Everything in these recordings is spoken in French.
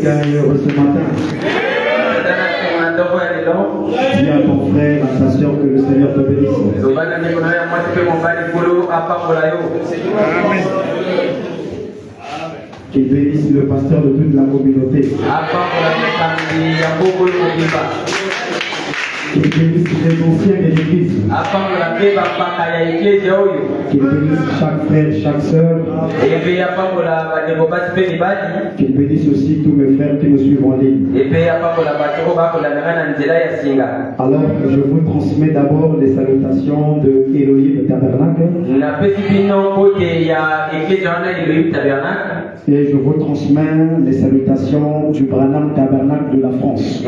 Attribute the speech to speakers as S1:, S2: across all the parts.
S1: quelqu'un est heureux ce matin? Dis à ton frère, à ta soeur que le Seigneur te bénisse. Qu'il bénisse le pasteur de toute la communauté. Qu'il bénisse les anciens de l'église. Qu'il bénisse chaque frère, chaque sœur. Qu'il bénisse aussi tous mes frères qui me suivent en ligne. Alors, je vous transmets d'abord les salutations de Elohim Tabernacle. Et je vous transmets les salutations du Branham Tabernacle de la France.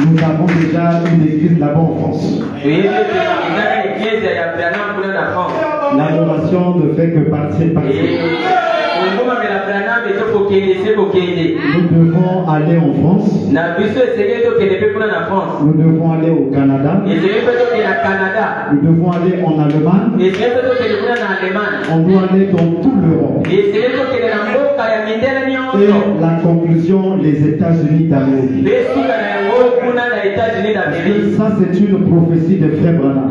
S1: Nous avons déjà une église là-bas en France. L'adoration ne fait que partir. Nous devons aller en France. Nous devons aller au Canada. Nous devons aller en Allemagne. On doit aller dans toute l'Europe. Et la conclusion, les États-Unis d'Amérique. Ça, c'est une prophétie de Frère Branham.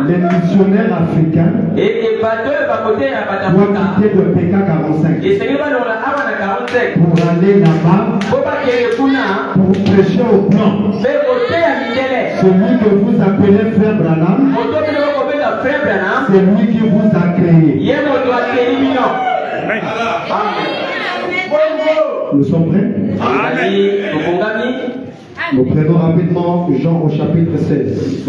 S1: Les missionnaires africains doivent quitter le PK 45 pour aller là-bas pour prêcher au blanc. Celui que vous appelez Frère Branham, c'est lui qui vous a créé. Nous sommes prêts? Nous prenons rapidement Jean au chapitre 16.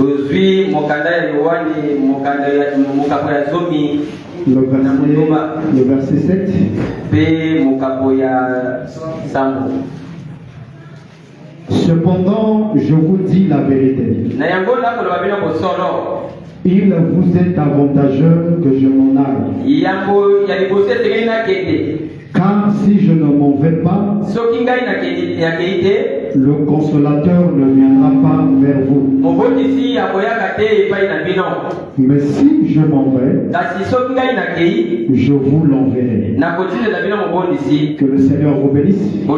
S1: Le verset 7. Cependant, je vous dis la vérité. Il vous est avantageux que je m'en aille. Car si je ne m'en vais pas, le consolateur ne viendra pas vers vous. Mais si je m'en vais, je vous l'enverrai. Que le Seigneur vous bénisse. Vous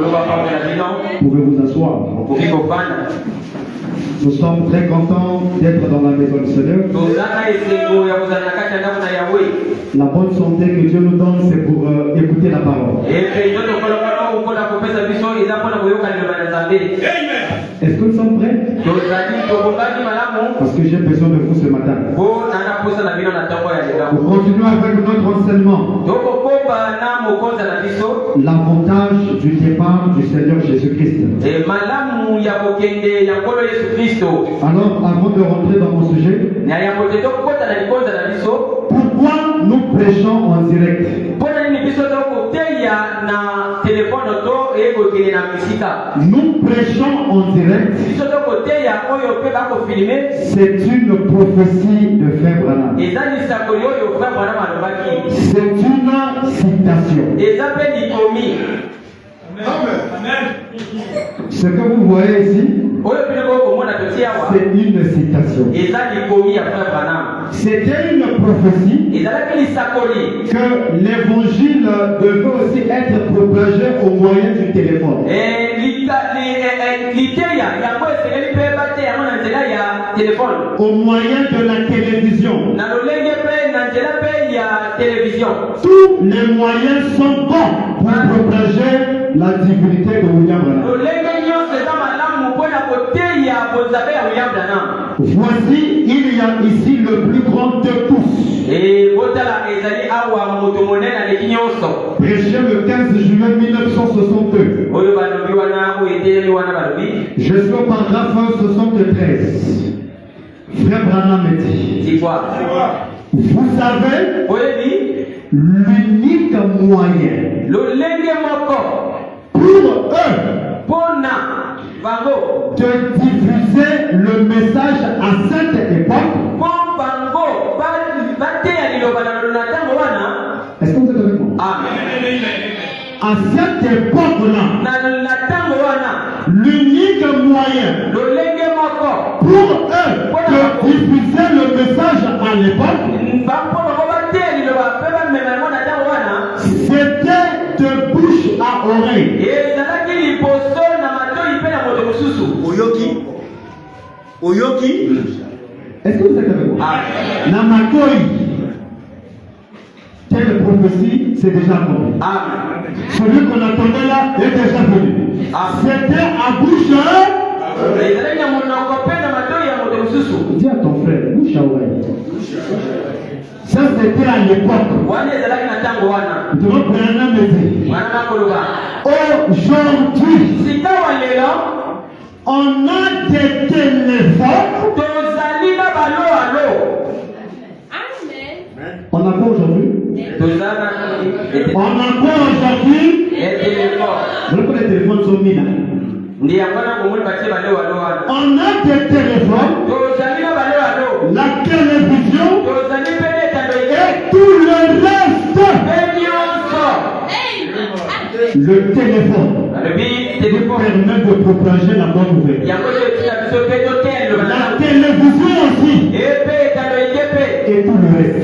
S1: pouvez vous asseoir. Nous sommes très contents d'être dans la maison du Seigneur. La bonne santé que Dieu nous donne, c'est pour écouter la parole. Est-ce que nous sommes prêts? Parce que j'ai besoin de vous ce matin. Nous continuons avec notre enseignement. L'avantage du départ du Seigneur Jésus-Christ. Alors, avant de rentrer dans mon sujet, pourquoi nous prêchons en direct? Nous prêchons en direct. C'est une prophétie de Frère Branham. C'est une citation. Ce que vous voyez ici, c'est une citation. C'était une prophétie que l'évangile devait aussi être propagé au moyen du téléphone. Au moyen de la télévision. Tous les moyens sont bons pour propager la divinité de William Branham. Voici, il y a ici le plus grand de tous. Prêché le 15 juin 1962. Je suis au paragraphe 73. Frère Branham dit, vous savez, l'unique moyen pour eux de diffuser le message à cette époque. Est-ce que vous êtes avec moi? À cette époque-là, l'unique moyen pour eux de diffuser le message à l'époque, c'était de bouche à oreille. Oyoki. Est-ce que vous êtes avec moi? Namakoi. Quelle prophétie, c'est déjà accompli. Celui qu'on attendait là est déjà venu. C'était à bouche à oreille. Dis à ton frère, bouche à oreille. Ça c'était à l'époque. Aujourd'hui, on a des téléphones. On a quoi aujourd'hui? On a quoi aujourd'hui? Les téléphones sont mis là. On a des téléphones, la télévision et tout le reste. Le téléphone nous permet de propager la bonne nouvelle. La télévision aussi et tout le reste.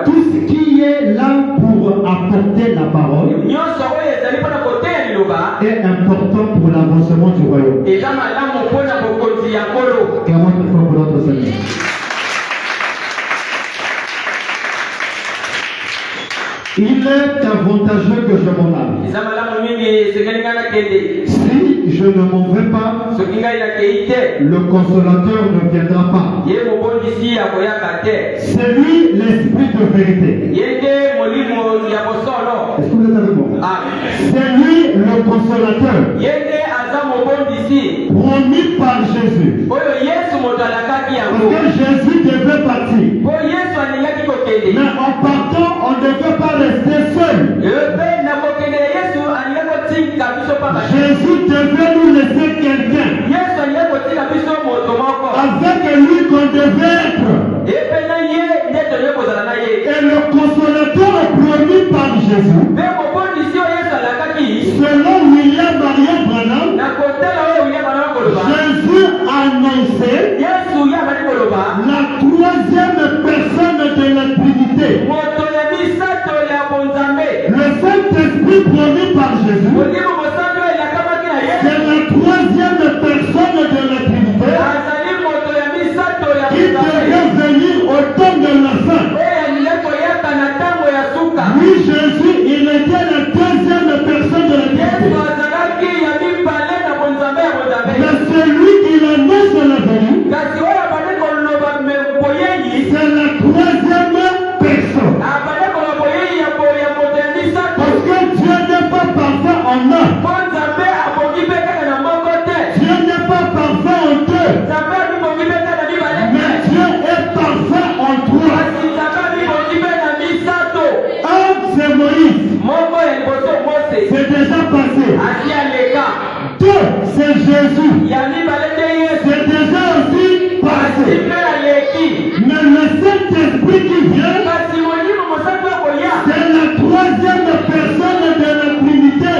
S1: Tout ce qui est là pour apporter la parole est important pour l'avancement du royaume. Et comment il faut pour notre Seigneur. Il est avantageux que je m'en aille. Si je ne m'en vais pas, le consolateur ne viendra pas. C'est lui l'esprit de vérité. Est-ce que vous êtes avec moi? C'est lui le consolateur promis par Jésus. Parce que Jésus devait partir. Mais en partant, on ne devait pas rester seul. Jésus devait nous laisser quelqu'un avec lui qu'on devait être. Et le consolateur promis par Jésus, selon William Marion Branham, Jésus annonçait la troisième personne de la Trinité. Le Saint-Esprit promis par Jésus, c'est la troisième personne de la Trinité qui devait venir au temps de la fin. Oui, Jésus, il était la deuxième personne de la Trinité. Mais celui qui annonce la venue, c'est la troisième personne. Parce que Dieu n'est pas parfait en un. Dieu n'est pas parfait en deux. Mais Dieu est parfait en trois. Un, c'est Moïse. C'est déjà passé. Deux, c'est Jésus. C'est déjà aussi passé. Mais le Saint-Esprit qui vient, c'est la troisième personne de la Trinité.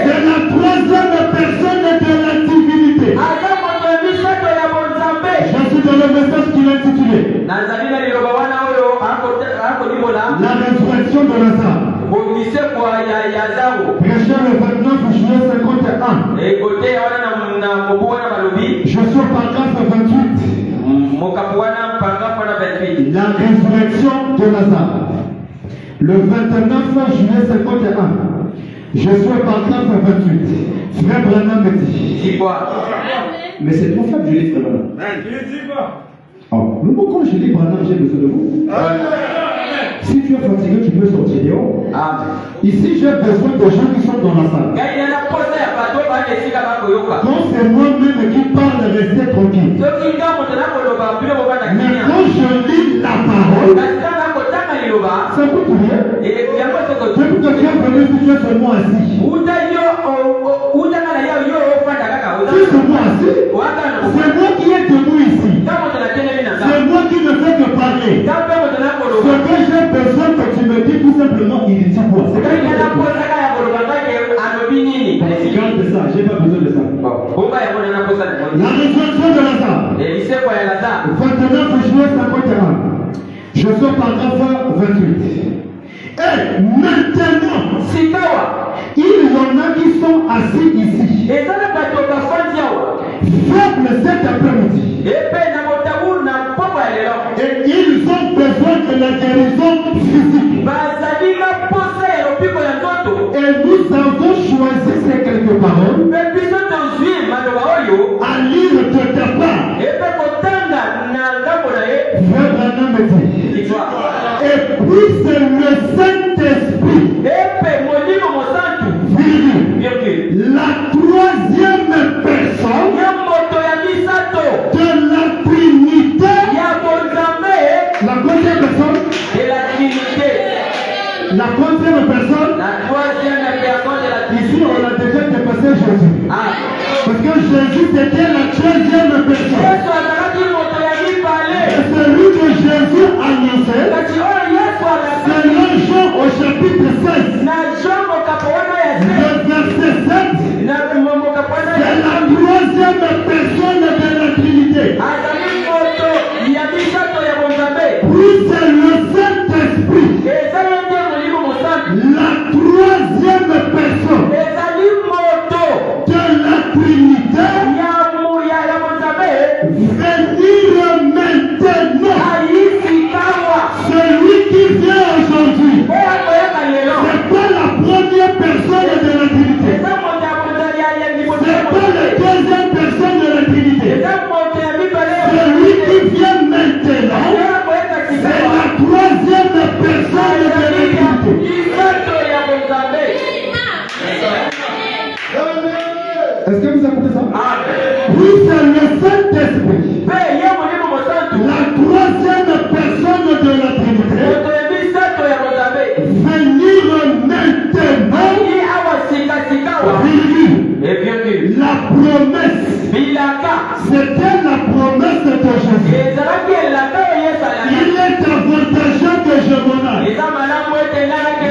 S1: C'est la troisième personne de la divinité. Je suis dans le message qu'il a intitulé la résurrection de Lazare. Prêché le 29 juillet 51. Je suis au paragraphe 28. La résurrection de Lazare. Le 29 juillet 51. Je suis au paragraphe 28. Frère Branham me dit. Mais c'est trop faible, je lis Frère Branham. Oh, même quand je lis Branham, j'ai besoin de vous. Si tu es fatigué, tu peux sortir dehors. Ici, j'ai besoin de gens qui sont dans la salle. Quand c'est moi-même qui parle, restez tranquille. Mais quand je lis la parole, ça coûte rien. Depuis que tu es venu, tu es seulement assis. Tu es seulement assis. C'est moi qui est debout ici. C'est moi qui ne fais que parler. Ce que j'ai besoin que tu me dis tout simplement, il dit quoi? C'est quand garde ça, j'ai pas besoin de ça. La résurrection de Lazare. 29 juillet 51. Je sors paragraphe 28. Et maintenant, il y en a qui sont assis ici. Faibles cet après-midi. Et ils ont besoin de la guérison physique. Et nous avons choisi ces quelques paroles à lire de ta part. Frère Branham me dit. Et puis c'est le Saint-Esprit. La troisième personne de la Trinité. La quatrième personne
S2: de la Trinité.
S1: La quatrième personne.
S2: La troisième personne de la Trinité.
S1: Ici, on a déjà dépassé Jésus. Parce que Jésus, c'était la troisième personne. Et celui que Jésus annonçait, selon Jean au chapitre 16, le verset 7, c'est la troisième personne de la Trinité. Puis c'est le Saint-Esprit. La troisième personne de la Trinité. Venir maintenant. Celui qui vient aujourd'hui. C'est pas la première personne de la Trinité. C'est pas la deuxième personne de la Trinité. Celui qui vient maintenant, c'est la troisième personne de la Trinité. Est-ce que vous écoutez ça? Oui, c'est le Saint-Esprit. La troisième personne de la Trinité. Venir maintenant. La promesse. C'était la promesse de Jésus. Il est avantageux que je m'en aille.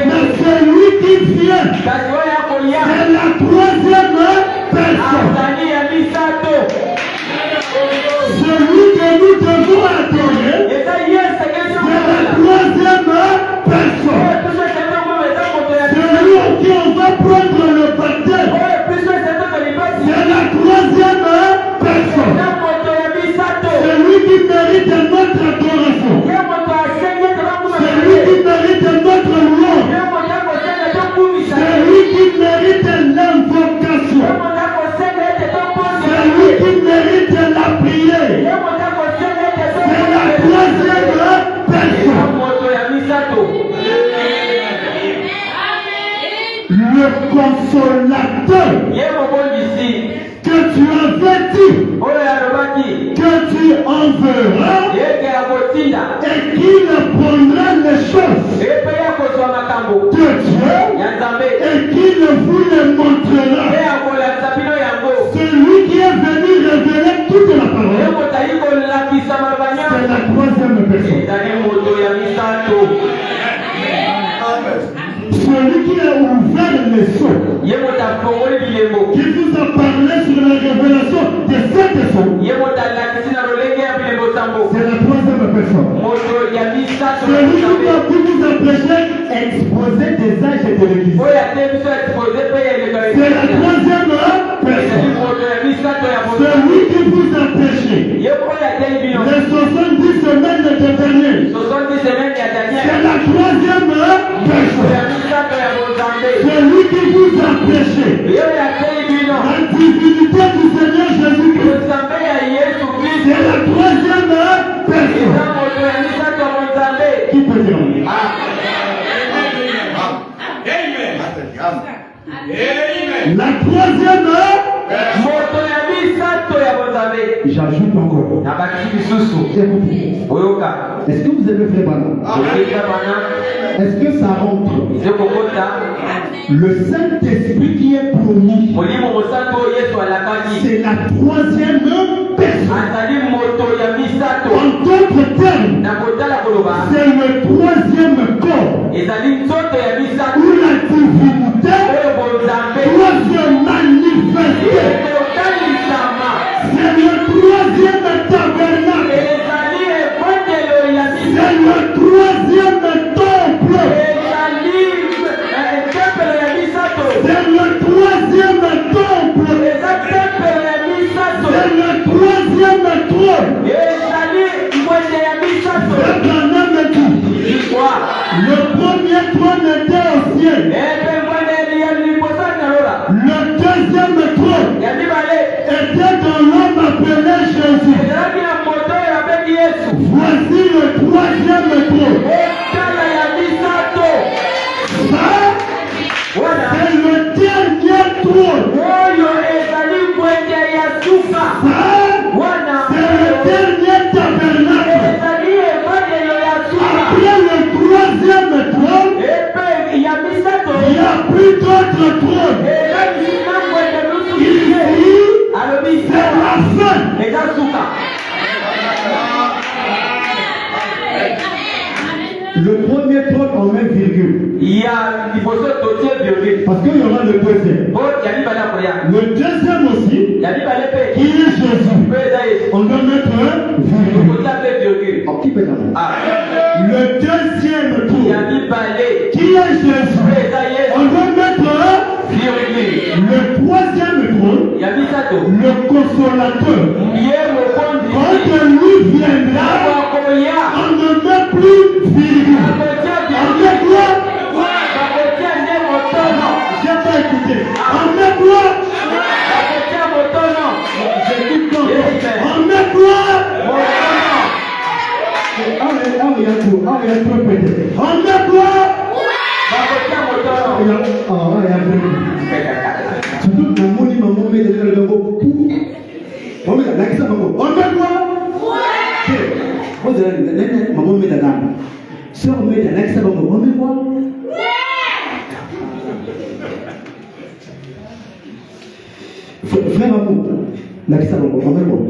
S1: Mais celui qui vient, c'est la troisième personne. Celui que nous devons adorer, c'est la troisième personne. Celui en qui on va prendre le baptême, c'est la troisième personne. Celui qui mérite notre adoration, celui qui mérite notre louange, celui qui mérite l'invocation, celui qui mérite la prière, c'est la troisième personne. Le consolateur que tu avais dit que tu enverras et qu'il prendra les choses de Dieu et qu'il vous les montrera. Celui qui est venu révéler toute la parole, c'est la troisième personne. Celui qui a ouvert les sceaux, qui vous a parlé sur la révélation de cette sceaux, c'est la troisième personne. Celui qui vous a prêché, exposé des âges de l'Église, c'est la troisième personne. Celui qui vous a prêché les 70 semaines de dernier, c'est la troisième personne. Celui qui vous a prêché la divinité du Seigneur Jésus-Christ, c'est la troisième personne. Qui peut dire Amen? La troisième j'ajoute encore. Est-ce que vous avez fait Branham? Est-ce que ça rentre? Le Saint-Esprit qui est promis, c'est la troisième personne. En d'autres termes, c'est le troisième corps où la divinité doit se manifester. C'est le troisième état Le premier trône était au ciel. Le deuxième trône était dans l'homme appelé Jésus. Voici le troisième trône. Ça, c'est le dernier trône. Ça, c'est le dernier tabernacle. Après le troisième trône, il n'y a plus d'autres trônes. Ici, c'est la fin. Le premier trône en même virgule. Parce qu'il y aura le deuxième. Le deuxième aussi, qui est Jésus. On doit mettre un virgule. Oh, qui peut le deuxième trône, qui est Jésus. On doit mettre un virgule. Le troisième trône, le consolateur. Quand lui viendra, on ne met plus virgule. On met quoi? J'ai pas écouté. On met quoi? J'écoute pas. On met quoi? On met quoi? Surtout que maman met le logo. On met quoi? Maman met la dame. Si on met un accent, on met quoi? Frère amour, l'accent, on met quoi?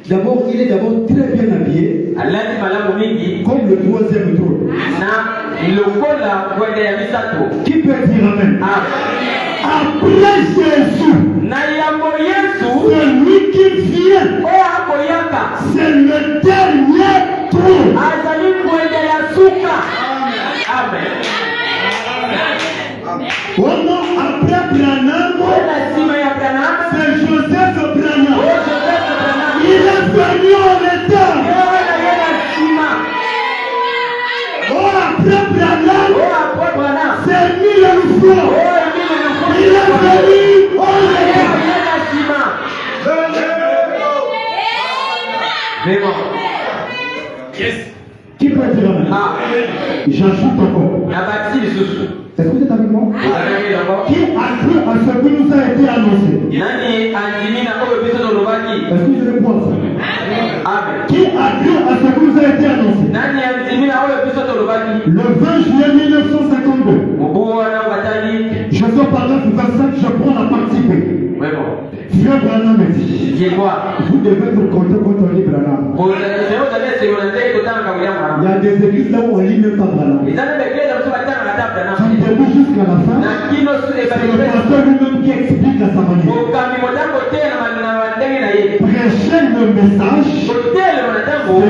S1: D'abord, il est d'abord très bien habillé. Comme le troisième trône. Qui peut dire amen? Après Jésus, celui qui vient, c'est le dernier trône. Amen. Oh non, après Branham, c'est Joseph Branham. Il est venu en retard. Oh, après Branham, c'est mille fois. Il est venu en retard. Yes. Qui peut dire amen? J'ajoute encore. Est-ce que vous êtes avec moi? Qui a cru à ce que nous a été annoncé? Est-ce que vous allez voir ça? Qui a cru à ce que nous a été annoncé? Le 20 juillet 1952. Je suis parlant du 25, je prends la partie B. Frère Branham dit, vous devez vous compter votre livre Branham. Il y a des églises là où on lit même pas Branham. Tu débouches jusqu'à la fin. C'est le pasteur lui-même qui explique à sa manière. Prêcher le message, c'est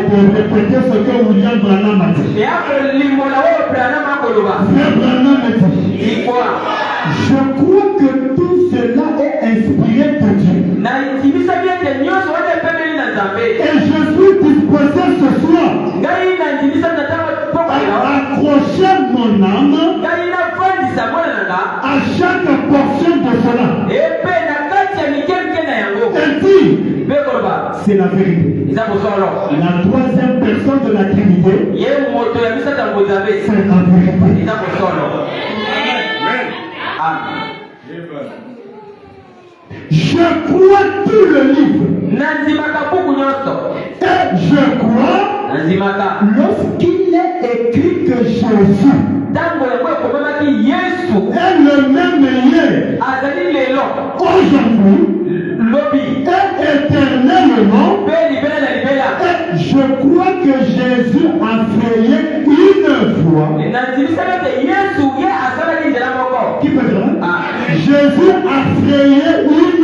S1: de répéter ce que William Branham a dit. Frère Branham dit, je crois que tout cela est inspiré de Dieu. Et je suis disposé ce soir à accrocher mon âme à chaque portion de cela. Et dit, c'est la vérité. La troisième personne de la Trinité, c'est la vérité. Je crois tout le livre. Et je crois lorsqu'il est écrit que Jésus est le même hier aujourd'hui et éternellement. Et je crois que Jésus a frayé une fois. Qui peut dire? Jésus a frayé une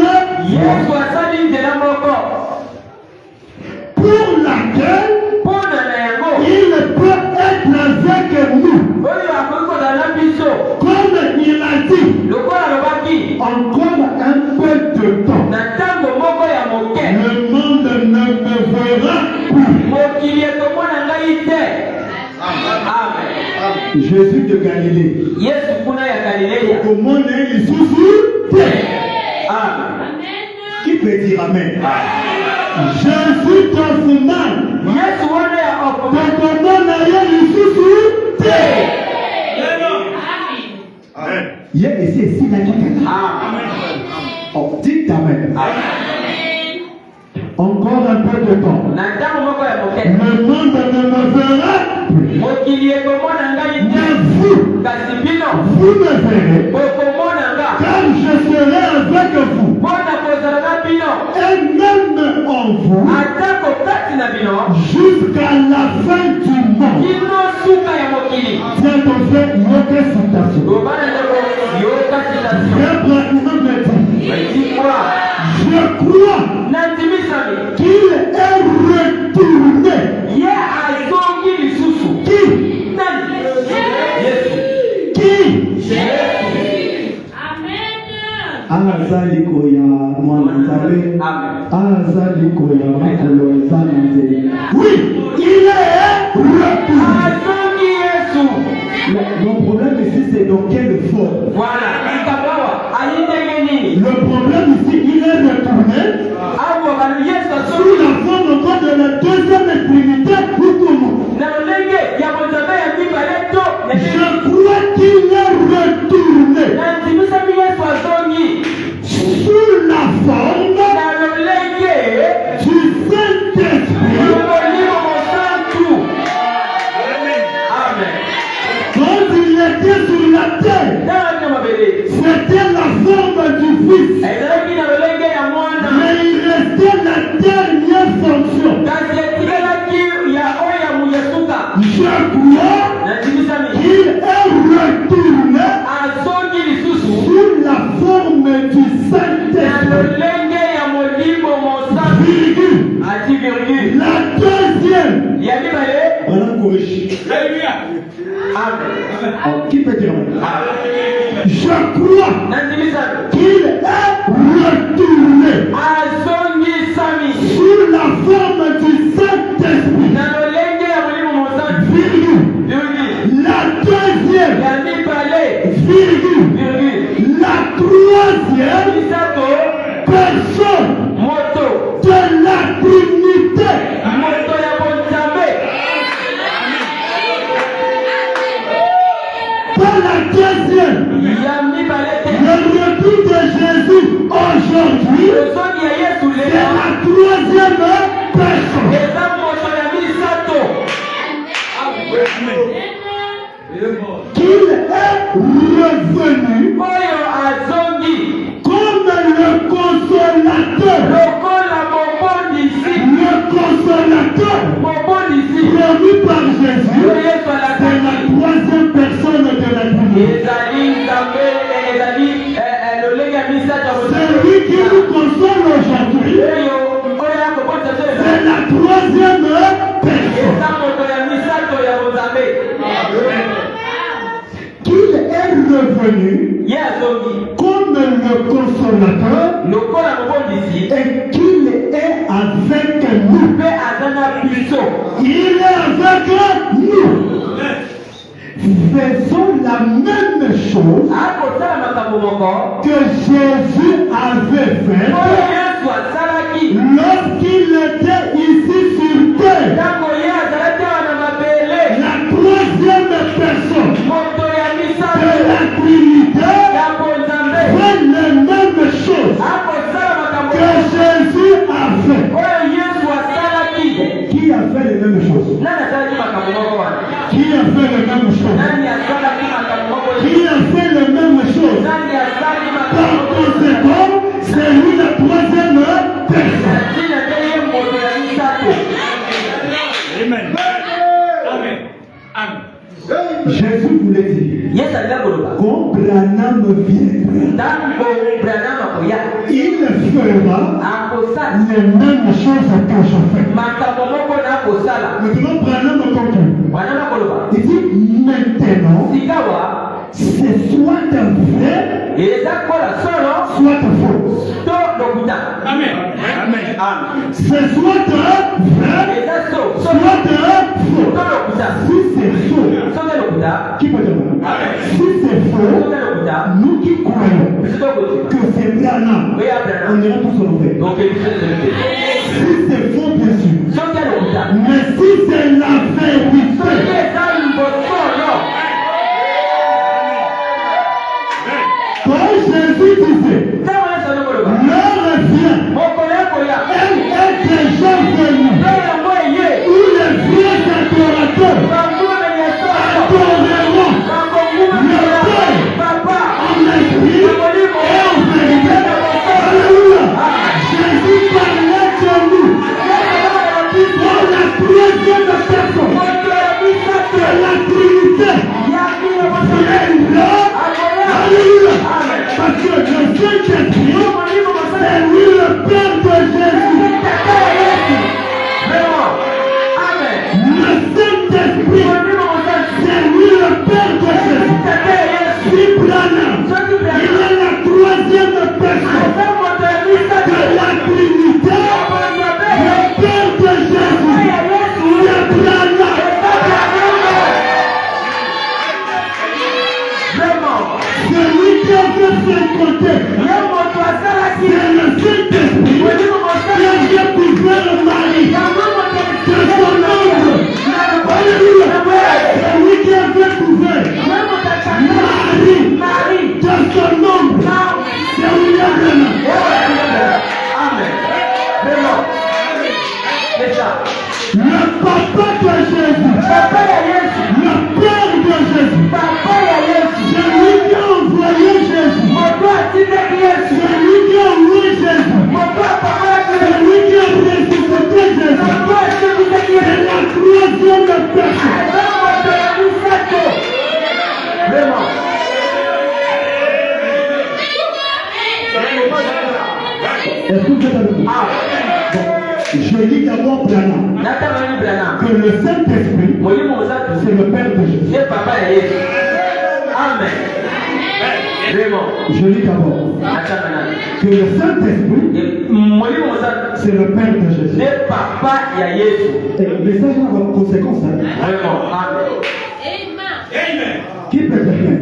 S1: fois pour laquelle il peut être avec nous. Comme il a dit, encore un peu de temps, le monde Jésus de Galilée.
S2: Yesu kuna ya Galilea.
S1: Comment est le sous-sous?
S2: Amen.
S1: Qui peut dire Amen? Jésus d'Offman.
S2: Yesu wana ya Offman.
S1: Comment est le sous-sous?
S2: Amen.
S1: Il y a ici la quelqu'un.
S2: Amen.
S1: Oh, dites Amen.
S2: Amen.
S1: Encore un peu de temps. Le monde ne me verra plus. Mais vous me verrez. Car je serai avec vous. Et même en vous. Jusqu'à la fin du monde. Tiens ton frère, il y a des citations. Je crois qu'il est retourné. Qui? Azaliko ya mwanzabe. Azaliko ya makolo zanze. Oui, il est retourné. Le problème ici, c'est dans quelle forme? Le problème ici, il est retourné sous la forme de la deuxième trinité ou comment? Je crois qu'il est retourné sous la forme du Saint-Esprit. Quand il était sur la terre, c'était la forme du Fils. Mais il restait la dernière fonction. Je crois qu'il est retourné sous la forme du Saint-Esprit. Virgule. La deuxième. Voilà, corrige. Qui peut dire? Je crois qu'il est retourné sous la forme du Saint-Esprit. Virgule. La deuxième. Virgule. La troisième personne de la Trinité. Dans la deuxième, le retour de Jésus aujourd'hui, c'est la troisième personne. Qu'il est revenu comme le consolateur. Le consolateur promis par Jésus, c'est la troisième personne de la Trinité. C'est lui qui nous console aujourd'hui. C'est la troisième personne. Qu'il est revenu comme le consolateur et qu'il est avec nous. Il est avec nous. Faisons la même chose que Jésus avait fait lorsqu'il était ici sur terre. La troisième personne de la Trinité fait les mêmes choses que Jésus a fait. Qui a fait les mêmes choses? Qui a fait les mêmes choses? Qui a fait les mêmes choses? Par conséquent, c'est lui la troisième personne. Amen. Amen. Jésus voulait dire, quand Branham viendra, il fera les mêmes choses que je fais. Maintenant, Branham conclut. Il dit, maintenant, c'est soit vrai, soit faux.
S2: Amen.
S1: C'est soit de vrai, soit de faux. Si c'est faux, qui peut dire maintenant? Si c'est faux, nous qui croyons que c'est Branham, on ira tous se lever. Si c'est faux, bien sûr. Mais si c'est la vérité, quand Jésus disait, l'heure vient, elle est déjà venue, où les vrais adorateurs adoreront le Père en esprit et en vérité. Alléluia. Jésus parlait de nous dans la troisième personne de la Trinité. C'est là. Alléluia. Parce que le Saint-Esprit, c'est lui le Père de Jésus. Le Saint-Esprit, c'est lui le Père de Jésus. Si Branham, il est la troisième personne de la Trinité, le Père de Jésus, c'est Branham. Celui qui a fait 50, c'est le Saint-Esprit qui a découvert le mari de son ombre. Alléluia. Celui qui a découvert Marie de son ombre, c'est William Branham. Le papa de Jésus, le Père de Jésus, celui qui a envoyé Jésus, celui qui a envoyé Jésus, celui qui a ressuscité Jésus, c'est la troisième personne. Est-ce que vous êtes avec moi? Je dis d'abord Branham que le Saint-Esprit, c'est le Père de Jésus.
S2: Amen.
S1: Je dis d'abord que le Saint-Esprit, c'est le Père de Jésus. Et le message a une conséquence. Qui peut dire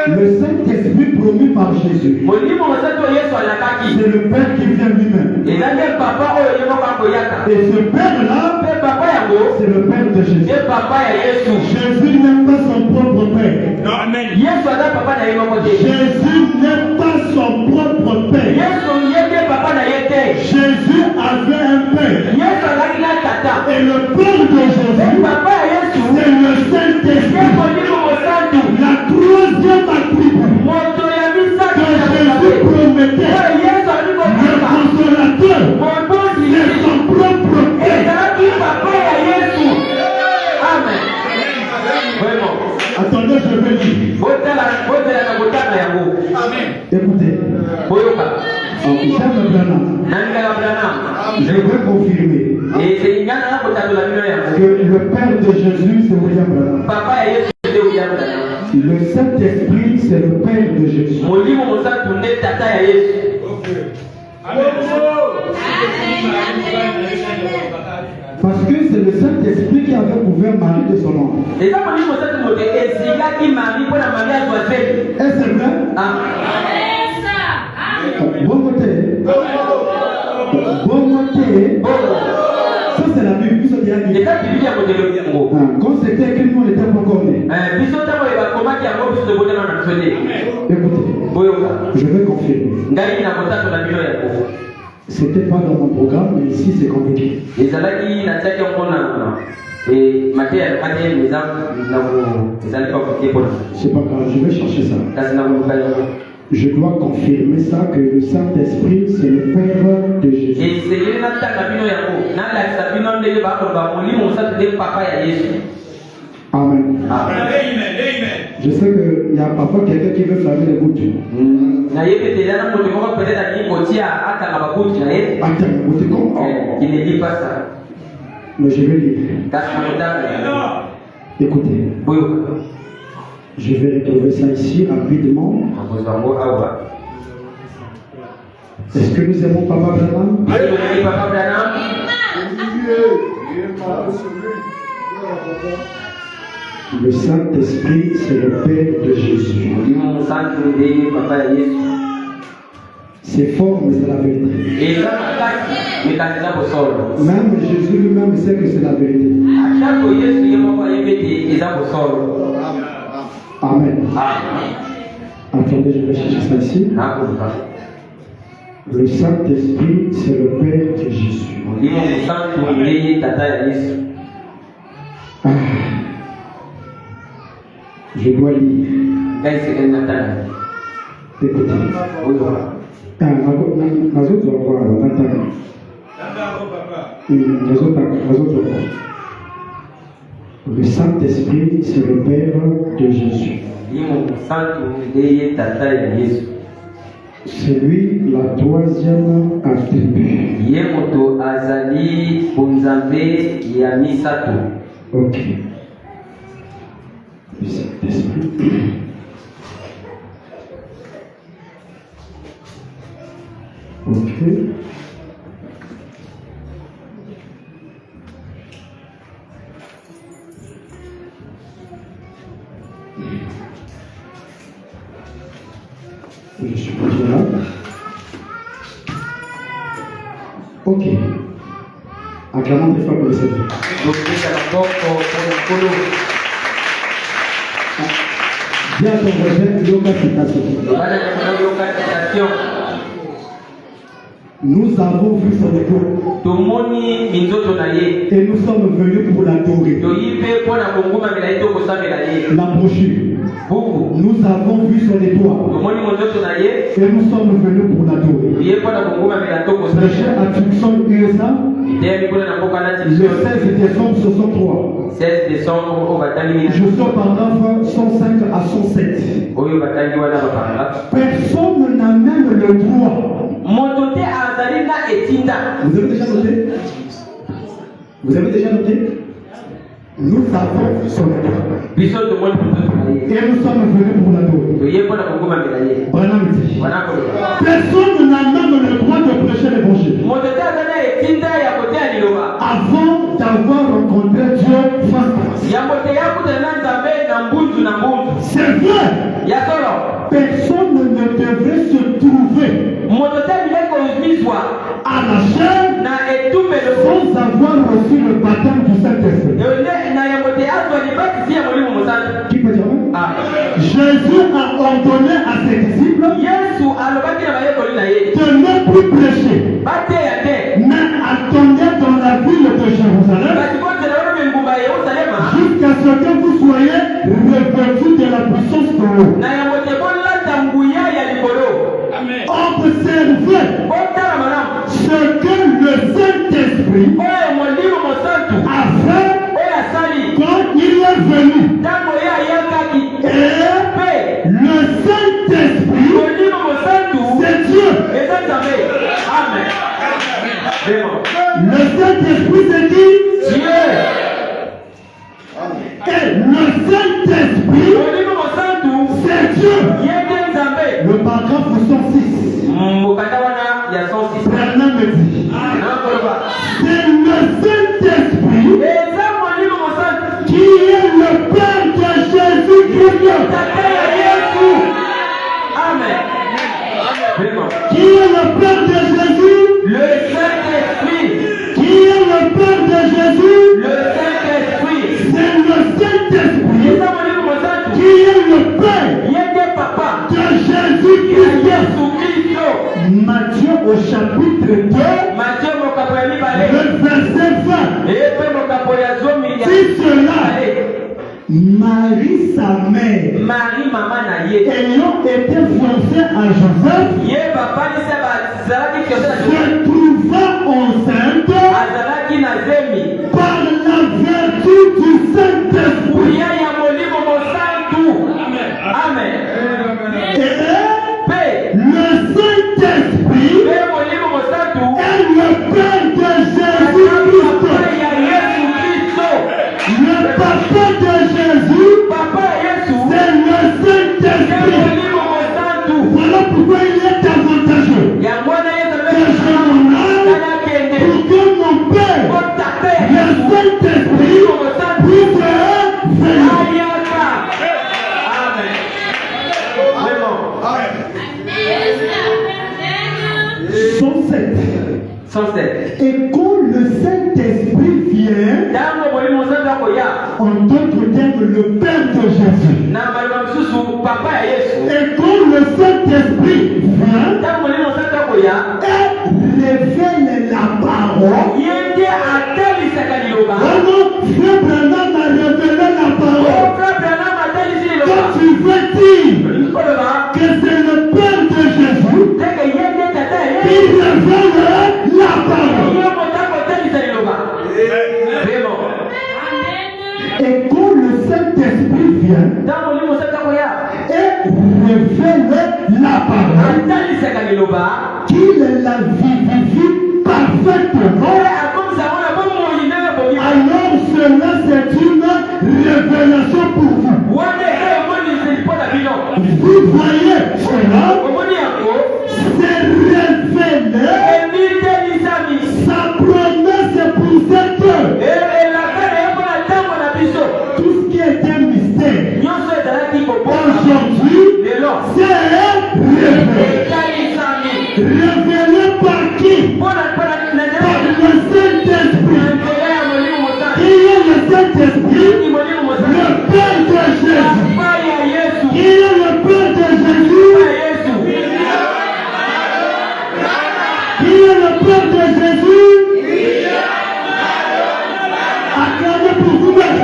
S1: le Saint-Esprit promis par Jésus, c'est le Père qui vient lui-même. Et ce Père-là, c'est le Père de Jésus. Jésus n'est pas son propre Père. Jésus n'est pas son propre Père. Jésus avait un Père. Et le Père de Jésus, c'est le Saint-Esprit. La troisième attribut que Jésus promettait, le consolateur, c'est son propre Père. Attendez, je vais dire. Écoutez. J'aime Branham. Je veux confirmer que le Père de Jésus, c'est William Branham. Le Saint-Esprit, c'est le Père de Jésus. Parce que c'est le Saint-Esprit qui avait couvert Marie de son nom. Est-ce vrai? Bon côté. Ça c'est la Bible. Quand c'était écrit, nous on n'était pas encore nés. Écoutez, je vais confirmer. C'était pas dans mon programme, mais ici c'est compliqué. C'est pas grave, je vais chercher ça. Je dois confirmer ça, que le Saint-Esprit, c'est le Père de Jésus. Amen. Je sais qu'il y a parfois quelqu'un qui veut flammer les gouttes.
S2: Il ne dit pas ça.
S1: Mais je vais lire. Écoutez. Je vais retrouver ça ici rapidement. Est-ce que nous aimons Papa Branham?
S2: Papa Branham.
S1: Le Saint-Esprit, c'est le Père de Jésus. Ses formes, c'est la vérité. Même Jésus lui-même sait que c'est la vérité. Amen. Attendez, je vais chercher ça ici. Le Saint-Esprit, c'est le Père de Jésus. Je dois lire. Écoutez. Le Saint-Esprit, c'est le Père de Jésus. C'est lui la troisième attribut. Ok. Le Saint-Esprit. Ok. Je suis déjà là. Ok. Acclamons très fort pour le Seigneur. Dis à ton voisin, yoga citation. Nous avons vu son étoile. Et nous sommes venus pour l'adorer. La brochure. Nous avons vu son étoile. Et nous sommes venus pour l'adorer. Frère Atkinson USA. Le 16 décembre 63.
S2: 16 décembre,
S1: je suis au paragraphe 105 à 107. Personne n'a même le droit. Vous avez déjà noté? Vous avez déjà noté? Nous avons son étoile. Et nous sommes venus pour l'adorer. Branham dit. Personne n'a même le droit de prêcher l'évangile avant d'avoir rencontré Dieu face à face. C'est vrai. Personne ne devrait se trouver à la chair sans avoir reçu le baptême du Saint-Esprit. Qui peut dire? Jésus a ordonné à ses disciples de ne plus prêcher, mais attendez dans la ville de Jérusalem jusqu'à ce que vous soyez revêtus de la puissance de l'eau. Observez ce que le Saint-Esprit a fait quand il est venu. Et le Saint-Esprit, c'est Dieu. Le Saint-Esprit, c'est qui? Dieu. Et le Saint-Esprit, c'est Dieu. Le paragraphe 106. Branham me dit. C'est le Saint-Esprit qui est le Père de Jésus-Christ.
S2: Amen.
S1: Qui est le Père de Jésus?
S2: Le Saint-Esprit.
S1: Qui est le Père de Jésus?
S2: Le Saint-Esprit.
S1: C'est le Saint-Esprit qui est le Père de Jésus-Christ. Matthieu au chapitre 2, le verset 20. Si cela, Marie sa mère, ayant été fiancée à Joseph, se trouva enceinte par la vertu du Saint-Esprit.
S2: Amen.
S1: Et le Saint-Esprit est le Père de Jésus-Christ. Le Papa de Jésus, c'est le Saint-Esprit. Voilà pourquoi il est avantageux 107.
S3: Et quand le Saint-Esprit vient, en d'autres termes, le Père de Jésus. Et quand le Saint-Esprit vient et révèle la parole, Frère Branham a révélé la parole. Quand tu veux dire que c'est le Père de Jésus qui révèle la parole. Et quand le Saint-Esprit vient et révèle la parole, qu'il la vivifie parfaitement, alors cela c'est une révélation pour vous. Vous voyez cela, c'est révélé, sa promesse pour cette heure. Tout ce qui est un mystère aujourd'hui, c'est révélé. Révélé par qui? Par le Saint-Esprit. Qui est le Saint-Esprit? Le Père de Jésus. Qui est le Père de Jésus? Qui est le Père de Jésus? Acclamez pour vous-même.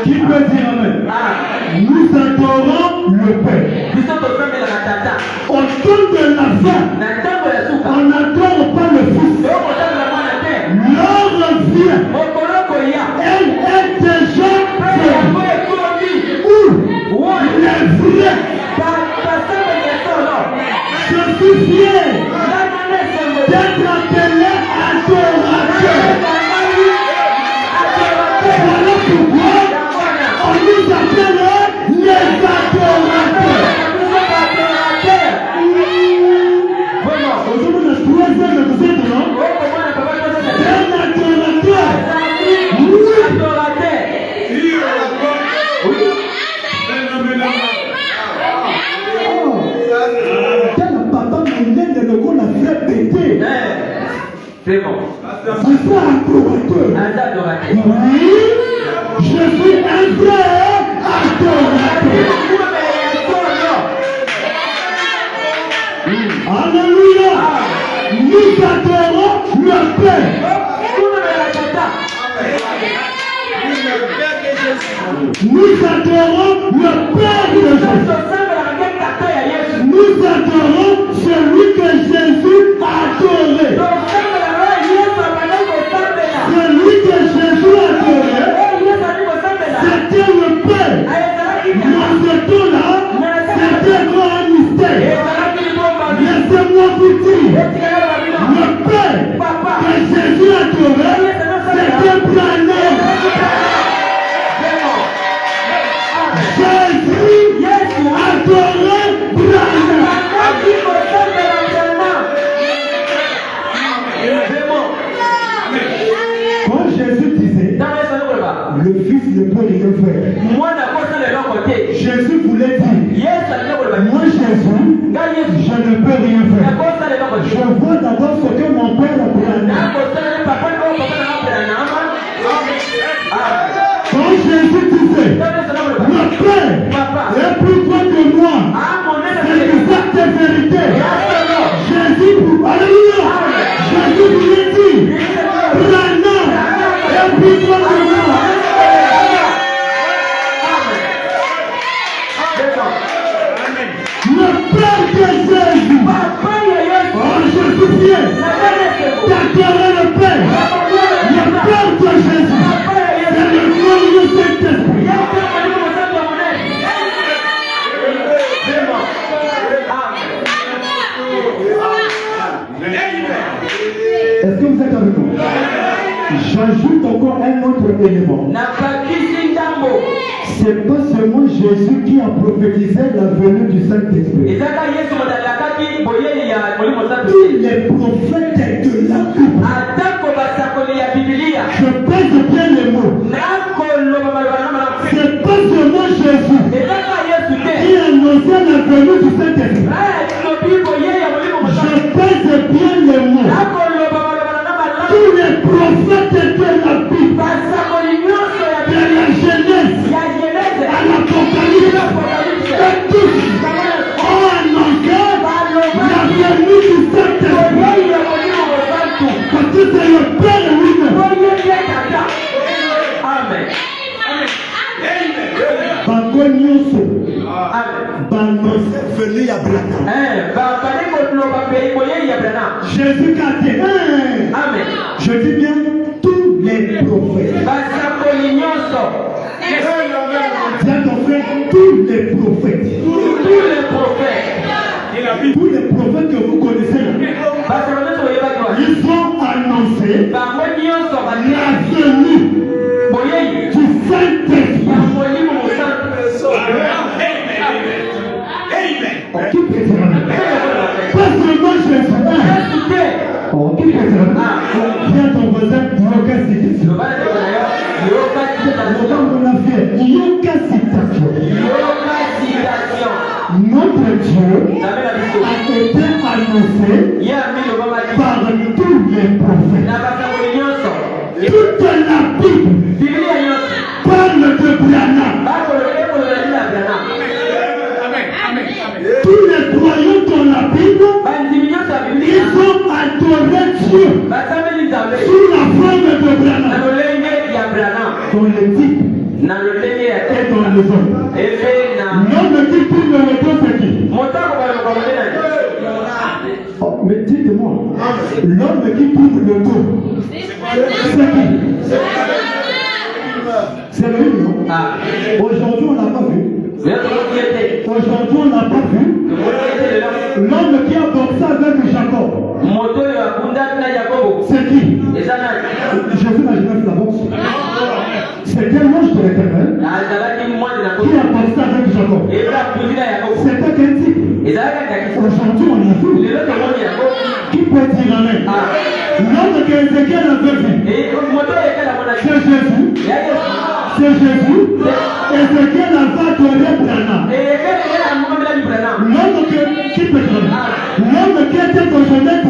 S3: Qui peut dire amen? Nous adorons le Père. Autour de la fin, on n'adore pas le Fils. L'heure vient. Elle est déjà faite. Où les vrais. Je suis fier d'être appelé adorateur. Voilà pourquoi on nous appelle les adorateurs. Aujourd'hui, le troisième de vous êtes non? Un adorateur. Quel papa monnaie de le la vraie pété.
S2: C'est bon.
S3: C'est ça, adorateur. Oui, je suis un vrai adorateur. Alléluia. Nous adorons le Père. Nous adorons le Père de Jésus. Nous adorons celui que Jésus a adoré. Celui que Jésus a adoré, c'était le Père. Dans ce temps-là, c'était grand mystère. Laissez-moi vous dire, le Père que Jésus a adoré, c'était Branham. Jésus adorait Branham. Quand Jésus disait, le Fils ne peut rien faire, Jésus voulait dire, moi Jésus, je ne peux rien faire. Je vois d'abord ce que mon Père a fait. Quand Jésus disait, le Père est plus grand que moi, c'est l'exacte vérité. Jésus, alléluia, Jésus voulait dire, Branham est plus grand que moi. Le Père de Jésus, oh, je suis fier d'adorer le Père. Le Père de Jésus, c'est le glorieux Saint-Esprit. Est-ce que vous êtes avec moi? J'ajoute encore un autre élément. C'est pas seulement Jésus qui a prophétisé la venue du Saint-Esprit. Tous les prophètes de la Bible Jésus a dit,
S2: Amen.
S3: je dis bien tous les prophètes. Dis à ton frère, tous les prophètes.
S2: Tous les prophètes.
S3: Tous les prophètes que vous connaissez là, ils ont annoncé la venue du Saint-Esprit. Qui peut dire amen? Pas seulement Jésus. Qui peut dire amen? Viens ton voisin, Yoka citation. Yoka citation. Notre Dieu a été annoncé par tous les prophètes. Toute la Bible parle de Branham. Tous les croyants dans la Bible, ils ont adoré Dieu sous la forme de Branham. Dans le type et dans les hommes. L'homme qui tourne le dos, c'est qui? Oh, mais dites-moi, l'homme qui tourne le dos, c'est qui? C'est lui, non? Aujourd'hui, on n'a pas vu. Aujourd'hui, on n'a pas vu. L'homme qui a boxé avec Jacob. C'est qui? Jésus n'a jamais fait la boxe. C'était l'ange de l'Éternel qui a boxé avec Jacob. C'était quel type? Aujourd'hui, on a vu. Qui peut dire amen? L'homme qu'Ézéchiel avait vu, c'est Jésus. C'est Jésus. Ézéchiel a adoré Branham. L'homme qui peut dire l'homme qui était au Genèse 18,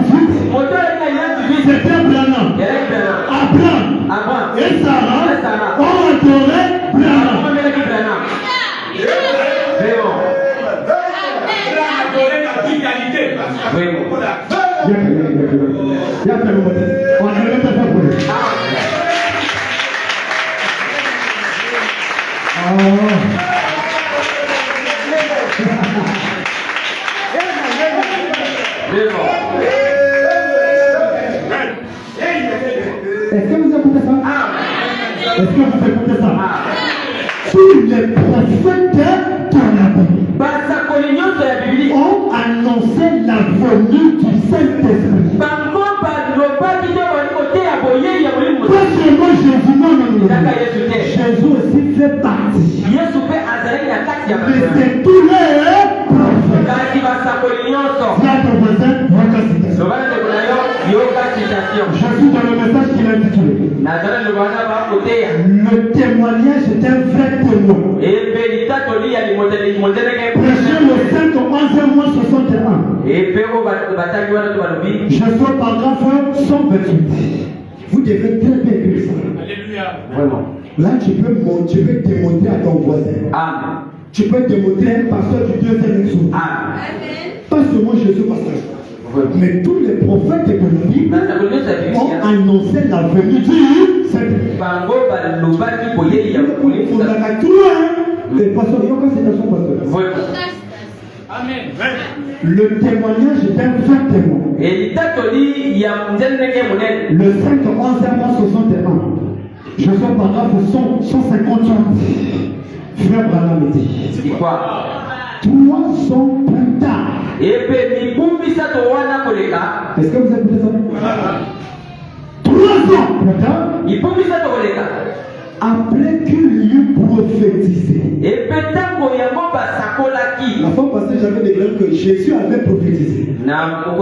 S3: c'était Branham. Abraham et Sarah ont adoré Branham. Est-ce que vous écoutez ça? Est-ce que vous écoutez ça? Tous les prophètes de la Bible ont annoncé la venue du Saint-Esprit. Pas seulement Jésus, non. Jésus aussi fait partie. Mais c'est tous les prophètes. Je suis dans le message qu'il a intitulé le témoignage est un vrai témoin. Prêchez le 5 au 11e mois 61. Je suis au paragraphe 128. Vous devez très bien écrire ça.
S2: Alléluia. Vraiment.
S3: Là, tu peux démontrer à ton voisin.
S2: Amen.
S3: Tu peux démontrer un pasteur du deuxième jour. Pas seulement Jésus, pasteur. Mais tous les prophètes de la Bible ont annoncé la venue du Saint-Esprit. On a la tour, les pasteurs, il y a encore cette façon, pasteur.
S2: Amen.
S3: Le témoignage est un vrai témoin. Le 5 11e mois 61. Je suis au paragraphe 158. Frère Branham dit.
S2: C'est quoi?
S3: 3 ans plus tard. Est-ce que vous écoutez ça? 3 ans plus tard. Après qu'il eut prophétisé. La fois passée, j'avais déclaré que Jésus avait prophétisé la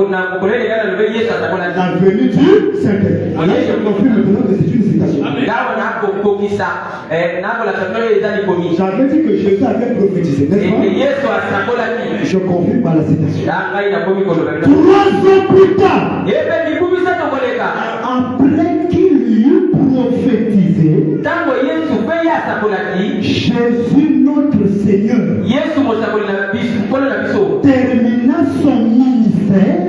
S3: venue du Saint-Esprit. Je confirme maintenant que c'est une citation. J'avais dit que Jésus avait prophétisé, n'est-ce pas? Je confirme par la citation. 3 ans plus tard, après qu'il eut prophétisé, Jésus notre Seigneur termina son ministère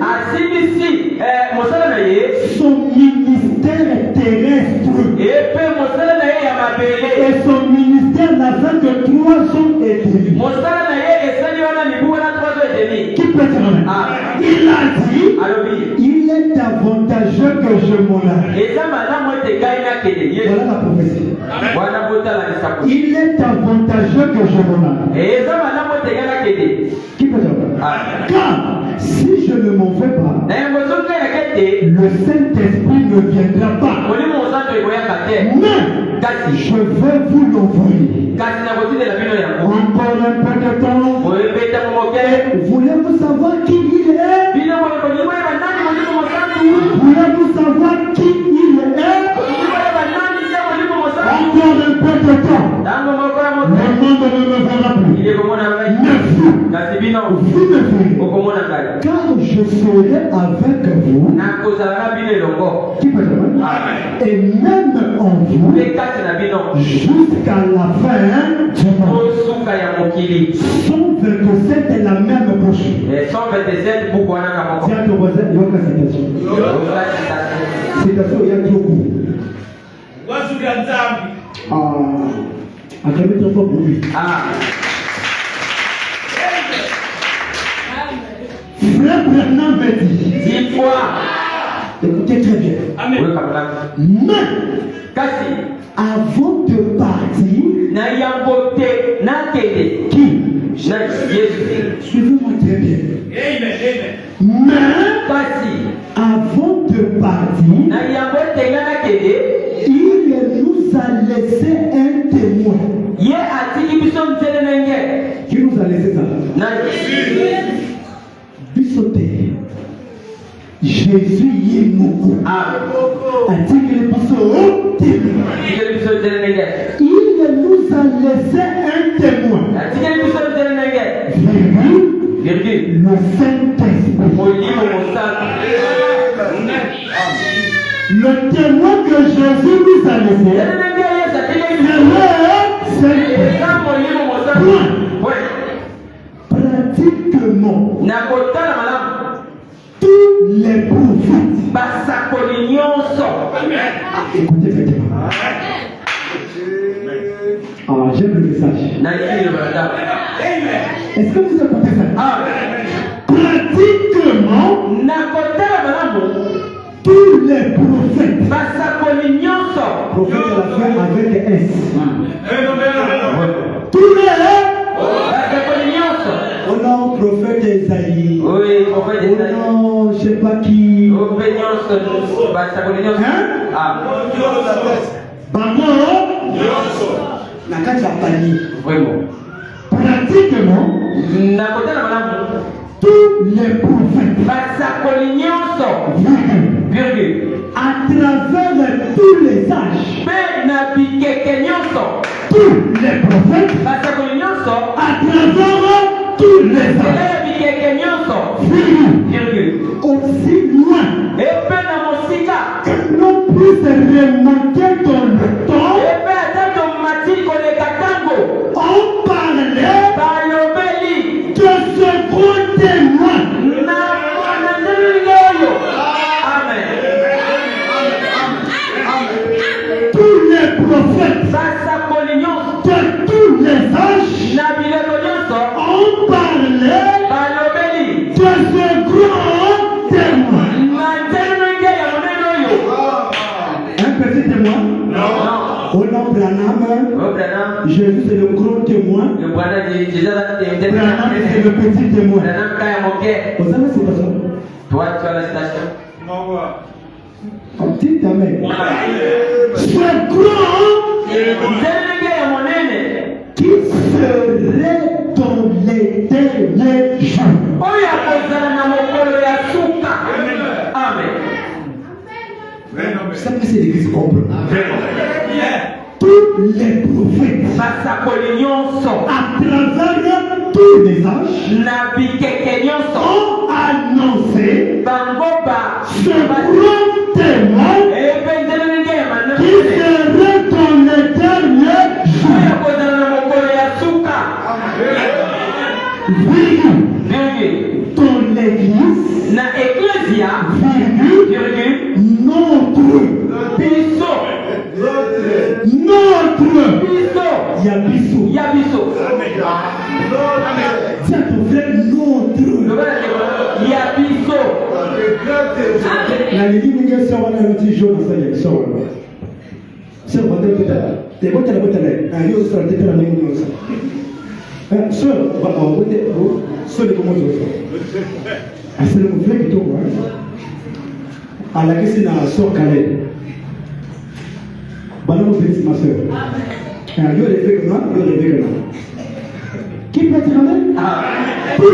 S3: terrestre et son ministère n'a fait que 3 ans et demi. Qui peut dire? Il a dit Il est avantageux que je m'en aille. Voilà la prophétie. Il est avantageux que je m'en aille. Qui peut dire? Car si je ne m'en vais pas, le Saint-Esprit ne viendra pas. Mais je vais vous l'envoyer. Encore un peu de temps. Voulez-vous savoir qui il est? Voulez-vous savoir qui il est? Encore un peu de temps. Le monde ne me verra plus. Mais vous me verrez. Car je serai avec vous. Qui peut dire? Et même en vous, jusqu'à la fin du monde. 127 est la même bouche.
S2: 127 pour quoi?
S3: Tiens, ton voisin, il y a aucune citation. Citation, il y a trop court. Frère Bernard m'a dit.
S2: 10 fois.
S3: Écoutez très bien.
S2: Amen.
S3: Mais avant de partir, qui? Suivez-moi très bien. Mais avant de partir, il nous a laissé un témoin. Qui nous a laissé ça? Bissoté. Jésus y est beaucoup. Il nous a laissé un témoin. Le Saint-Esprit. Le témoin que Jésus nous a laissé, c'est le Saint-Esprit. Pratiquement tous les prophètes. Écoutez, j'aime le message. Est-ce que vous écoutez ça? Pratiquement tous les prophètes. Prophète à la fin avec S. Tous les au nom prophète Esaïe.
S2: Oui, prophète Esaïe.
S3: Au nom, je sais pas qui.
S2: Vraiment.
S3: Pratiquement tous les prophètes à travers tous les âges. Tous les prophètes à travers tous les âges. Aussi loin que l'on puisse remonter dans le temps, on parlait de ce grand témoin. Tous les prophètes de tous les âges, on parlait de ce grand témoin. Un petit témoin? Au nom Branham, Jésus c'est le grand témoin. Branham c'est le petit témoin. Vous avez cette citation?
S2: Toi, tu as la citation?
S3: Un petit amen. Ce grand qui serait dans les derniers jours.
S2: Amen.
S3: Ça c'est l'église complète. Tous les prophètes à travers tous les âges ont annoncé ce grand témoin qui serait dans les derniers jours. Dans l'église, notre Yabiso. Tiens ton frère, notre Yabiso. La ligne qui est sur la notice jaune, ça y est, sur la. C'est le modèle peut-être. T'es bon, t'es la bonne, t'es la. Yo, ça, t'es la même chose. Seul, va en côté, seul, comment tu fais? C'est le mouvement qui tombe, hein. À la question de la sœur Calais. Balance bénisse ma soeur. Yo, les faits que non, yo, les faits que non. Qui peut dire amen? Pour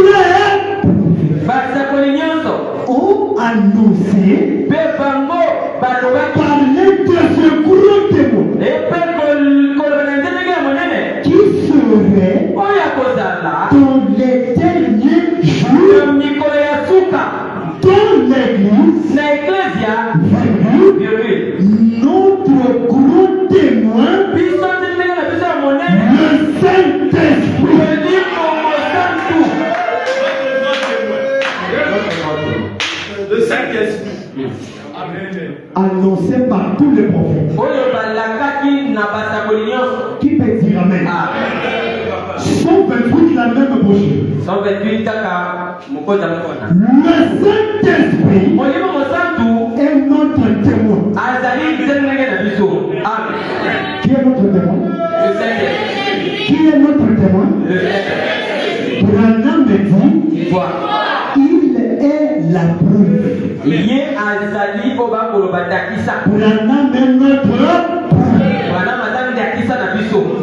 S3: ont annoncé par l'aide de ce gros témoin qui serait dans les derniers jours dans l'église notre gros témoin le Saint-Esprit.
S1: Le Saint-Esprit.
S3: Annoncé par tous les prophètes. Qui peut dire amen? 128 la même brochure. Le Saint-Esprit est notre témoin. Qui est notre témoin? Qui est notre témoin? Branham me dit, il est la preuve. Branham est notre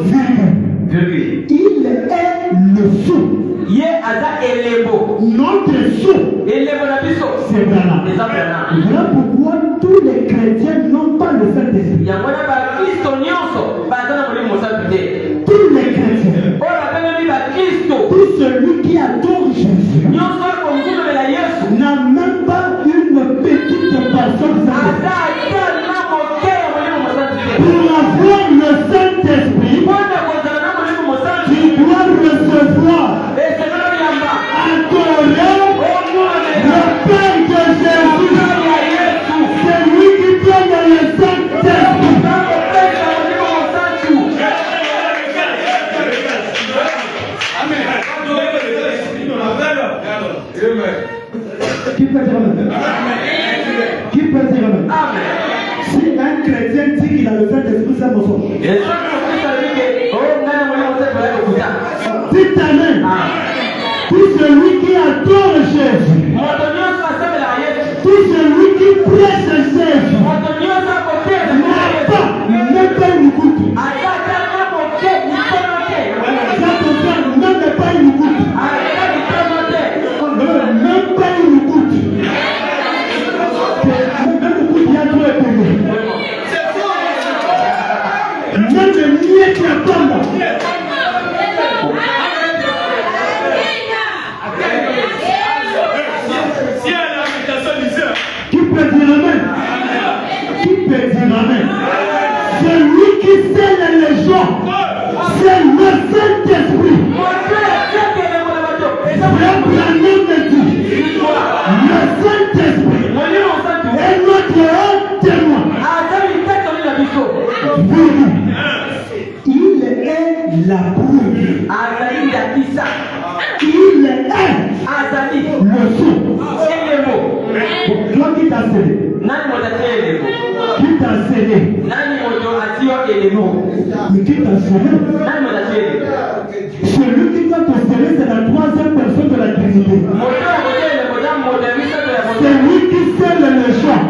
S3: virgule. Il est le sou. Notre sou, c'est Branham. Voilà pourquoi tous les chrétiens n'ont pas le Saint-Esprit. Tous les chrétiens, tout celui qui adore Jésus n'a même pas une petite personne. Pour avoir le Saint-Esprit, tu dois recevoir, adorer le Père de Jésus. C'est lui qui donne le Saint-Esprit. Qui peut dire amen? Qui peut dire amen? Si un chrétien dit qu'il a le Saint-Esprit, c'est un mensonge. Dites amen. Tout celui qui adore Jésus, tout celui qui prêche Jésus, n'a pas une goutte. Même pas une goutte. Même pas une goutte. Même une goutte, il y a trop épais. Même le niais qui attend. Qui peut dire amen? Qui peut dire amen? Celui qui scelle les gens, c'est le Saint-Esprit. Frère Branham me dit, le Saint-Esprit est notre témoin. Il est la preuve. Il est le sou. Toi qui t'as scellé. Qui t'a scellé? Mais qui t'a scellé? Celui qui doit te sceller, c'est la troisième personne de la Trinité. C'est lui qui scelle les gens.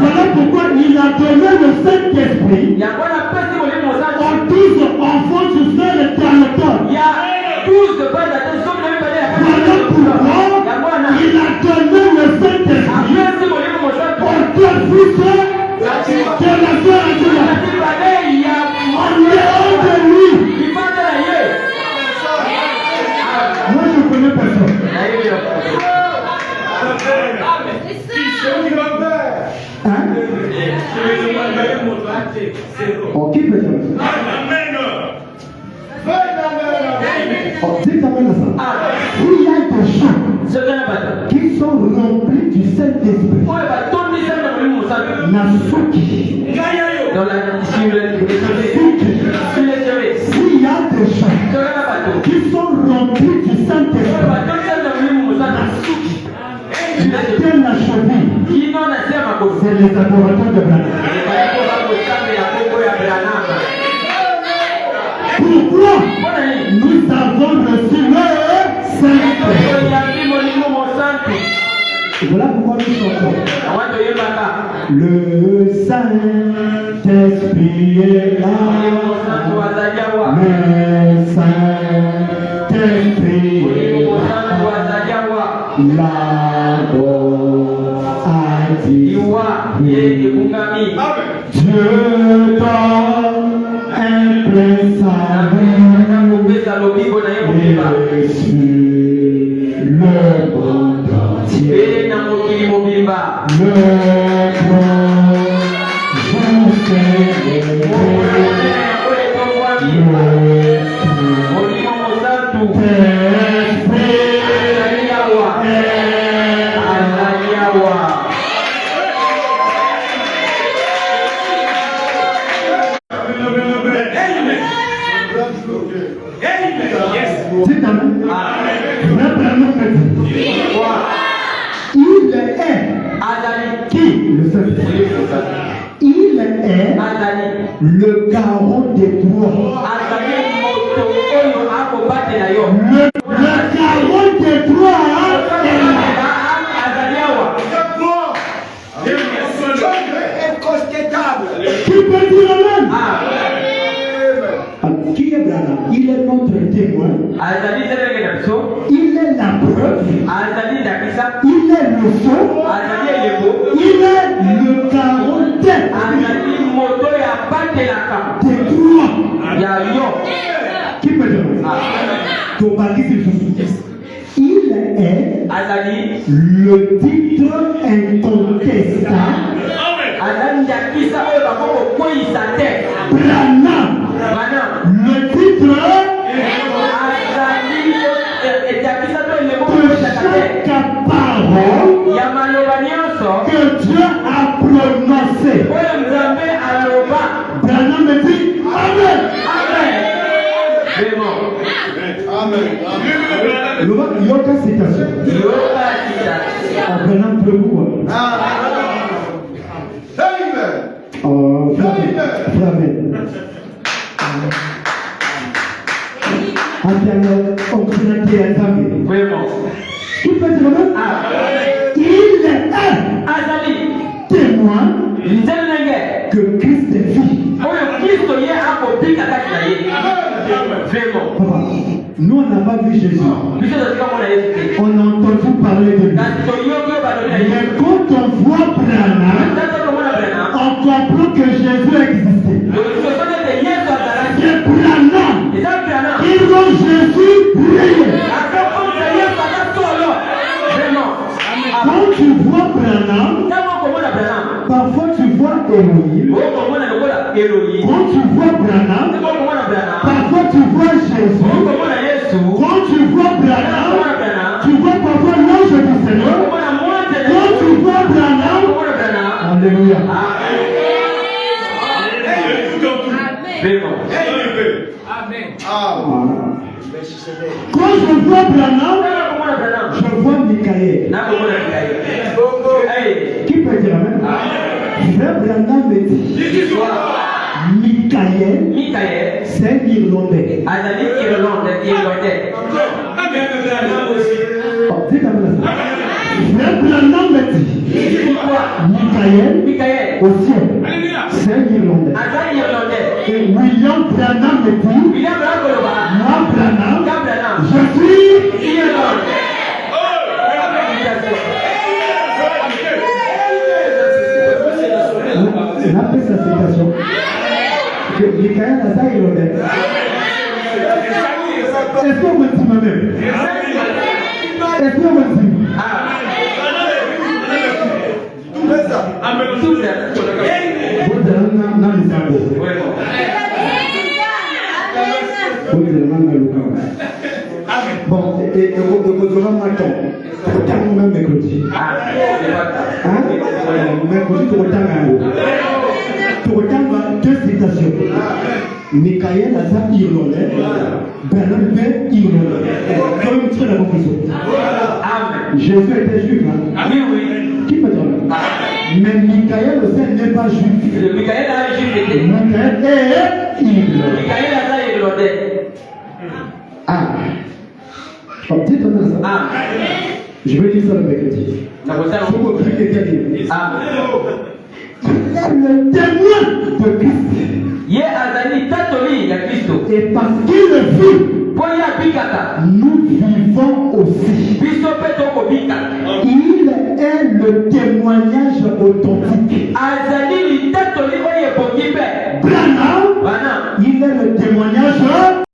S3: Voilà pourquoi il a donné le Saint-Esprit aux 12 enfants du frère éternel. Voilà pourquoi il a donné le Saint-Esprit aux 2 fils de la sœur Angela. En dehors de lui, moi je connais personne. Hein? Oh, qui peut dire? Oh, dites amen à ça. Il y a des gens qui sont remplis du Saint-Esprit. Nasuki. S'il y a des gens qui sont remplis du Saint-Esprit, Nasuki. la cheville,
S2: Kino nasema kwa
S3: c'est les adorateurs de Branham. Pourquoi nous avons reçu le Saint-Esprit? Voilà pourquoi nous chantons. Le Saint-Esprit est là. Le Saint-Esprit est là. A dit Dieu donne un plein salut. Et sur le monde entier. Le il est le garant des droits. Le garant des droits est qui peut dire amen? Qui est Branham? Il est notre témoin. Il est la preuve. Il est le faux. Il est le garant des droits. Qui peut dire il est le titre incontestable. Branham. Le titre de chaque parole que Dieu a prononcé. Branham me dit Amen. Amen. Yoga citation. Branham peut vous. Il est témoin que Christ est vie. Nous on n'a pas vu Jésus. On a entendu parler de lui. Mais quand on voit Branham, on comprend que Jésus existait. C'est Branham qui rend Jésus briller. Quand tu vois Branham, parfois tu vois Elohim. Quand tu vois Branham, parfois tu vois Jésus. Quand tu vois Branham, tu vois parfois l'ange du Seigneur. Quand tu vois Branham, alléluia. Quand je vois Branham, je vois Michael. Qui peut dire amen? Frère Branham me dit Michael, c'est un Irlandais. Dites amen. Frère Branham me dit Michael au ciel, c'est un Irlandais. Et William Branham me dit moi Branham, je suis Irlandais. On appelle sa citation que Michael a ça Irlandais. Est-ce qu'on me dit moi-même? Est-ce qu'on me dit? Bon, et vous aurez un temps. Pour tant même mercredi. Mercredi, pour tant pour tant deux citations. Michael a ça Irlandais. Branham fait Irlandais. Comme tu fais la conclusion. Jésus était juif. Oui, oui. Mais Michael aussi n'est pas juif.
S2: Michael a juif.
S3: Michael est il.
S2: Michael a irlandais.
S3: Ah. Dites-moi ça.
S2: Ah.
S3: Je vais dire ça le mercredi.
S2: Ça vous sert.
S3: Je vous prie que quelqu'un.
S2: Ah.
S3: Le témoin de Christ.
S2: Ye azali tatoli ya Kristo.
S3: Et parce qu'il est vu,
S2: Poya bikata.
S3: nous vivons aussi.
S2: Biso peto ko bika.
S3: Il est le témoignage authentique.
S2: Azali li tatoli oye bokibe.
S3: Branham,
S2: Bana.
S3: il est le témoignage